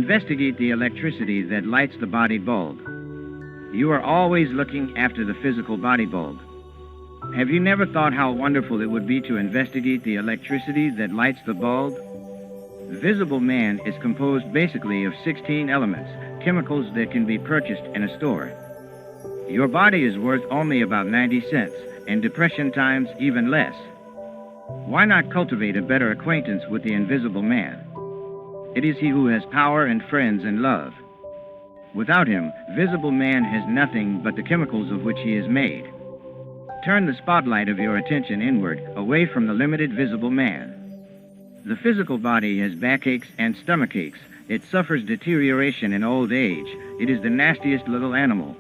Investigate the electricity that lights the body bulb. You are always looking after the physical body bulb. Have you never thought how wonderful it would be to investigate the electricity that lights the bulb? Visible man is composed basically of 16 elements, chemicals that can be purchased in a store. Your body is worth only about 90 cents, in depression times even less. Why not cultivate a better acquaintance with the invisible man? It is he who has power and friends and love. Without him, visible man has nothing but the chemicals of which he is made. Turn the spotlight of your attention inward, away from the limited visible man. The physical body has backaches and stomachaches. It suffers deterioration in old age. It is the nastiest little animal,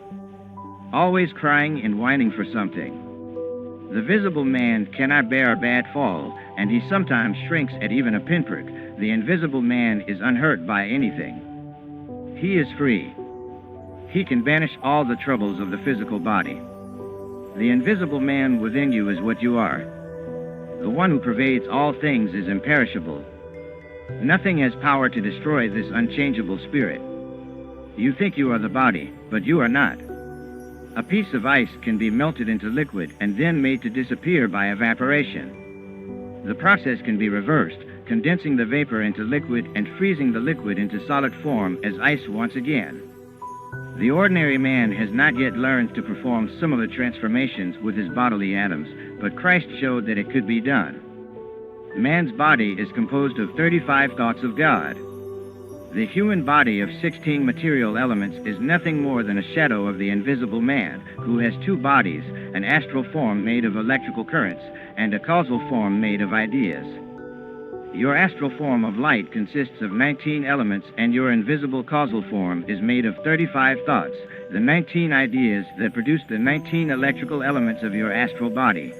always crying and whining for something. The visible man cannot bear a bad fall, and he sometimes shrinks at even a pinprick. The invisible man is unhurt by anything. He is free. He can banish all the troubles of the physical body. The invisible man within you is what you are. The one who pervades all things is imperishable. Nothing has power to destroy this unchangeable spirit. You think you are the body, but you are not. A piece of ice can be melted into liquid and then made to disappear by evaporation. The process can be reversed, condensing the vapor into liquid and freezing the liquid into solid form as ice once again. The ordinary man has not yet learned to perform similar transformations with his bodily atoms, but Christ showed that it could be done. Man's body is composed of 35 thoughts of God. The human body of 16 material elements is nothing more than a shadow of the invisible man, who has two bodies, an astral form made of electrical currents and a causal form made of ideas. Your astral form of light consists of 19 elements, and your invisible causal form is made of 35 thoughts, the 19 ideas that produce the 19 electrical elements of your astral body,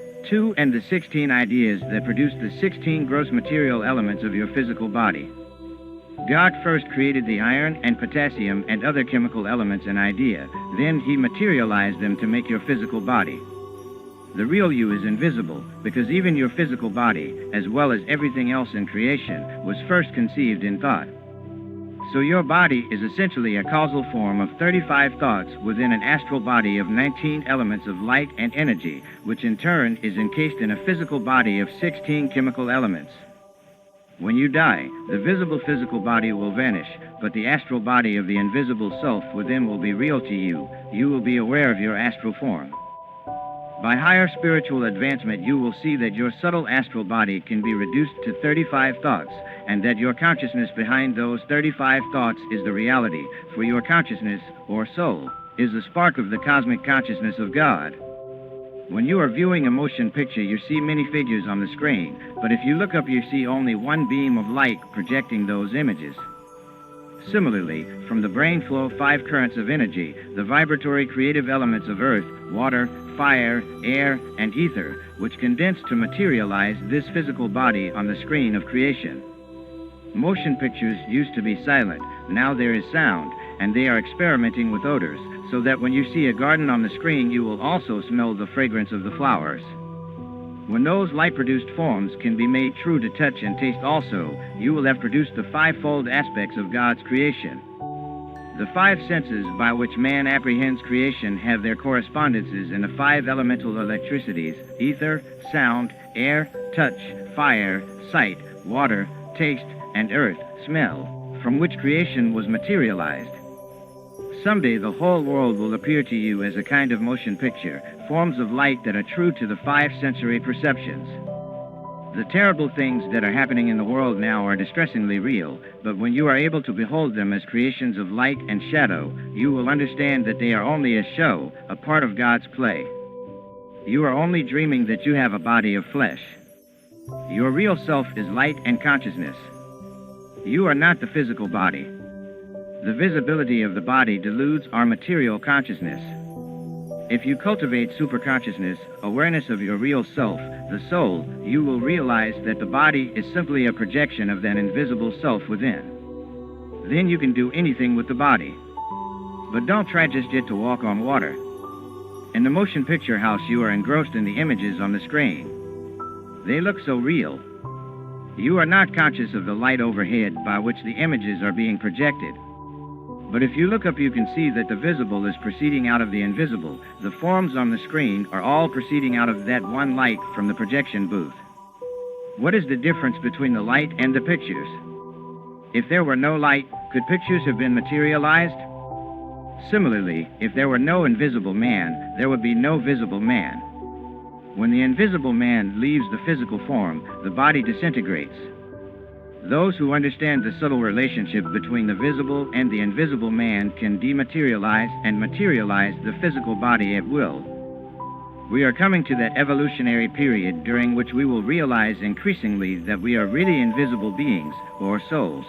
and the 16 ideas that produce the 16 gross material elements of your physical body. God first created the iron and potassium and other chemical elements and idea. Then he materialized them to make your physical body. The real you is invisible, because even your physical body, as well as everything else in creation, was first conceived in thought. So your body is essentially a causal form of 35 thoughts within an astral body of 19 elements of light and energy, which in turn is encased in a physical body of 16 chemical elements. When you die, the visible physical body will vanish, but the astral body of the invisible self within will be real to you. You will be aware of your astral form. By higher spiritual advancement, you will see that your subtle astral body can be reduced to 35 thoughts, and that your consciousness behind those 35 thoughts is the reality, for your consciousness, or soul, is the spark of the cosmic consciousness of God. When you are viewing a motion picture, you see many figures on the screen, but if you look up, you see only one beam of light projecting those images. Similarly, from the brain flow 5 currents of energy, the vibratory creative elements of earth, water, fire, air, and ether, which condense to materialize this physical body on the screen of creation. Motion pictures used to be silent. Now there is sound, and they are experimenting with odors, so that when you see a garden on the screen, you will also smell the fragrance of the flowers. When those light-produced forms can be made true to touch and taste also, you will have produced the 5-fold aspects of God's creation. The 5 senses by which man apprehends creation have their correspondences in the 5 elemental electricities: ether, sound, air, touch, fire, sight, water, taste, and earth, smell, from which creation was materialized. Someday the whole world will appear to you as a kind of motion picture, forms of light that are true to the 5 sensory perceptions. The terrible things that are happening in the world now are distressingly real, but when you are able to behold them as creations of light and shadow, you will understand that they are only a show, a part of God's play. You are only dreaming that you have a body of flesh. Your real self is light and consciousness. You are not the physical body. The visibility of the body deludes our material consciousness. If you cultivate superconsciousness, awareness of your real self, the soul, you will realize that the body is simply a projection of that invisible self within. Then you can do anything with the body. But don't try just yet to walk on water. In the motion picture house, you are engrossed in the images on the screen. They look so real. You are not conscious of the light overhead by which the images are being projected. But if you look up, you can see that the visible is proceeding out of the invisible. The forms on the screen are all proceeding out of that one light from the projection booth. What is the difference between the light and the pictures? If there were no light, could pictures have been materialized? Similarly, if there were no invisible man, there would be no visible man. When the invisible man leaves the physical form, the body disintegrates. Those who understand the subtle relationship between the visible and the invisible man can dematerialize and materialize the physical body at will. We are coming to that evolutionary period during which we will realize increasingly that we are really invisible beings, or souls.